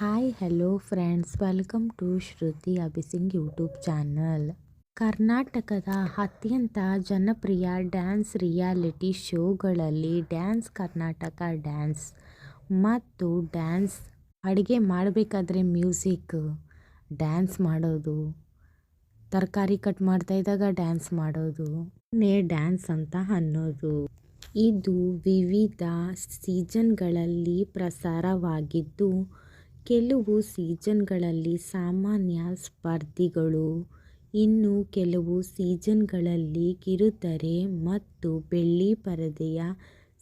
Hi hello friends, welcome to Shruti Abhising YouTube channel. ಕರ್ನಾಟಕದ ಅತ್ಯಂತ ಜನಪ್ರಿಯ ಡ್ಯಾನ್ಸ್ ರಿಯಾಲಿಟಿ ಶೋಗಳಲ್ಲಿ ಡ್ಯಾನ್ಸ್ ಕರ್ನಾಟಕ ಡ್ಯಾನ್ಸ್ ಮತ್ತು ಡ್ಯಾನ್ಸ್ ಅಡುಗೆ ಮಾಡಬೇಕಾದ್ರೆ ಮ್ಯೂಸಿಕ್, ಡ್ಯಾನ್ಸ್ ಮಾಡೋದು, ತರಕಾರಿ ಕಟ್ ಮಾಡ್ತಾ ಇದ್ದಾಗ ಡ್ಯಾನ್ಸ್ ಮಾಡೋದು ಡ್ಯಾನ್ಸ್ ಅಂತ ಅನ್ನೋದು. ಇದು ವಿವಿಧ ಸೀಸನ್ಗಳಲ್ಲಿ ಪ್ರಸಾರವಾಗಿದ್ದು, ಕೆಲವು ಸೀಸನ್ಗಳಲ್ಲಿ ಸಾಮಾನ್ಯ ಸ್ಪರ್ಧಿಗಳು, ಇನ್ನು ಕೆಲವು ಸೀಸನ್ಗಳಲ್ಲಿ ಕಿರುತೆರೆ ಮತ್ತು ಬೆಳ್ಳಿ ಪರದೆಯ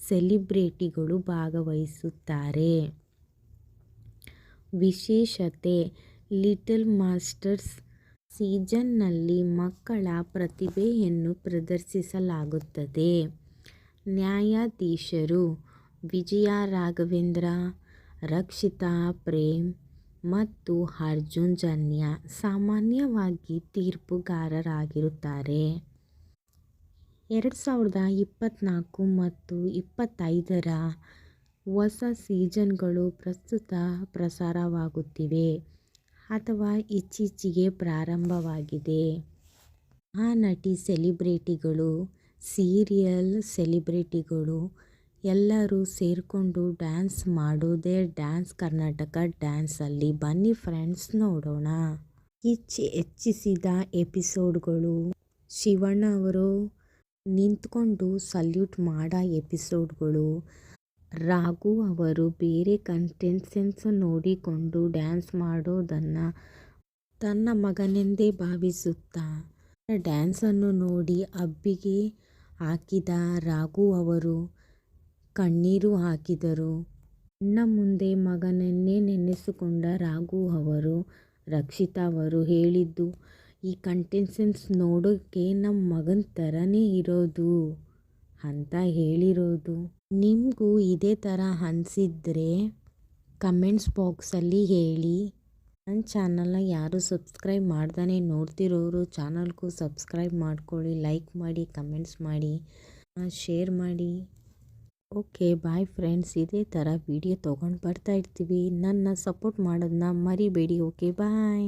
ಸೆಲೆಬ್ರಿಟಿಗಳು ಭಾಗವಹಿಸುತ್ತಾರೆ. ವಿಶೇಷತೆ: ಲಿಟಲ್ ಮಾಸ್ಟರ್ಸ್ ಸೀಸನ್ನಲ್ಲಿ ಮಕ್ಕಳ ಪ್ರತಿಭೆಯನ್ನು ಪ್ರದರ್ಶಿಸಲಾಗುತ್ತದೆ. ನ್ಯಾಯಾಧೀಶರು: ವಿಜಯ ರಾಘವೇಂದ್ರ, ರಕ್ಷಿತಾ ಪ್ರೇಮ್ ಮತ್ತು ಅರ್ಜುನ್ ಜನ್ಯ ಸಾಮಾನ್ಯವಾಗಿ ತೀರ್ಪುಗಾರರಾಗಿರುತ್ತಾರೆ. 2024 ಮತ್ತು 2025ರ ಹೊಸ ಸೀಸನ್ಗಳು ಪ್ರಸ್ತುತ ಪ್ರಸಾರವಾಗುತ್ತಿವೆ ಅಥವಾ ಇತ್ತೀಚೆಗೆ ಪ್ರಾರಂಭವಾಗಿದೆ. ನಟಿ ಸೆಲೆಬ್ರಿಟಿಗಳು, ಸೀರಿಯಲ್ ಸೆಲೆಬ್ರಿಟಿಗಳು ಎಲ್ಲರೂ ಸೇರಿಕೊಂಡು ಡ್ಯಾನ್ಸ್ ಮಾಡೋದೇ ಡ್ಯಾನ್ಸ್ ಕರ್ನಾಟಕ ಡ್ಯಾನ್ಸಲ್ಲಿ. ಬನ್ನಿ ಫ್ರೆಂಡ್ಸ್, ನೋಡೋಣ. ಹೆಚ್ಚಿಸಿದ ಎಪಿಸೋಡ್ಗಳು: ಶಿವಣ್ಣ ಅವರು ನಿಂತ್ಕೊಂಡು ಸಲ್ಯೂಟ್ ಮಾಡೋ ಎಪಿಸೋಡ್ಗಳು, ರಾಘು ಅವರು ಬೇರೆ ಕಂಟೆಸ್ಟೆಂಟ್ಸ್ ನೋಡಿಕೊಂಡು ಡ್ಯಾನ್ಸ್ ಮಾಡೋದನ್ನು ತನ್ನ ಮಗನೆಂದೇ ಭಾವಿಸುತ್ತಾ ಡ್ಯಾನ್ಸನ್ನು ನೋಡಿ ಅಬ್ಬಿಗೆ ಹಾಕಿದ ರಾಘು ಅವರು ಕಣ್ಣೀರು ಹಾಕಿದರು. ಕಣ್ಣ ಮುಂದೆ ಮಗನನ್ನೇ ನೆನೆಸಿಕೊಂಡ ರಾಘು ಅವರು, ರಕ್ಷಿತಾ ಅವರು ಹೇಳಿದ್ದು, ಈ ಕಂಟೆಸ್ಟೆಂಟ್ಸ್ ನೋಡೋಕೆ ನಮ್ಮ ಮಗನ ಥರನೇ ಇರೋದು ಅಂತ ಹೇಳಿರೋದು. ನಿಮಗೂ ಇದೇ ಥರ ಅನಿಸಿದ್ರೆ ಕಮೆಂಟ್ಸ್ ಬಾಕ್ಸಲ್ಲಿ ಹೇಳಿ. ನನ್ನ ಚಾನಲ್ನ ಯಾರು ಸಬ್ಸ್ಕ್ರೈಬ್ ಮಾಡ್ದೇ ನೋಡ್ತಿರೋರು ಚಾನಲ್ಗೂ ಸಬ್ಸ್ಕ್ರೈಬ್ ಮಾಡ್ಕೊಳ್ಳಿ, ಲೈಕ್ ಮಾಡಿ, ಕಮೆಂಟ್ಸ್ ಮಾಡಿ, ಶೇರ್ ಮಾಡಿ. ಓಕೆ ಬಾಯ್ ಫ್ರೆಂಡ್ಸ್, ಇದೇ ಥರ ವಿಡಿಯೋ ತೊಗೊಂಡು ಬರ್ತಾ ಇರ್ತೀವಿ. ನನ್ನ ಸಪೋರ್ಟ್ ಮಾಡೋದನ್ನ ಮರಿಬೇಡಿ. ಓಕೆ ಬಾಯ್.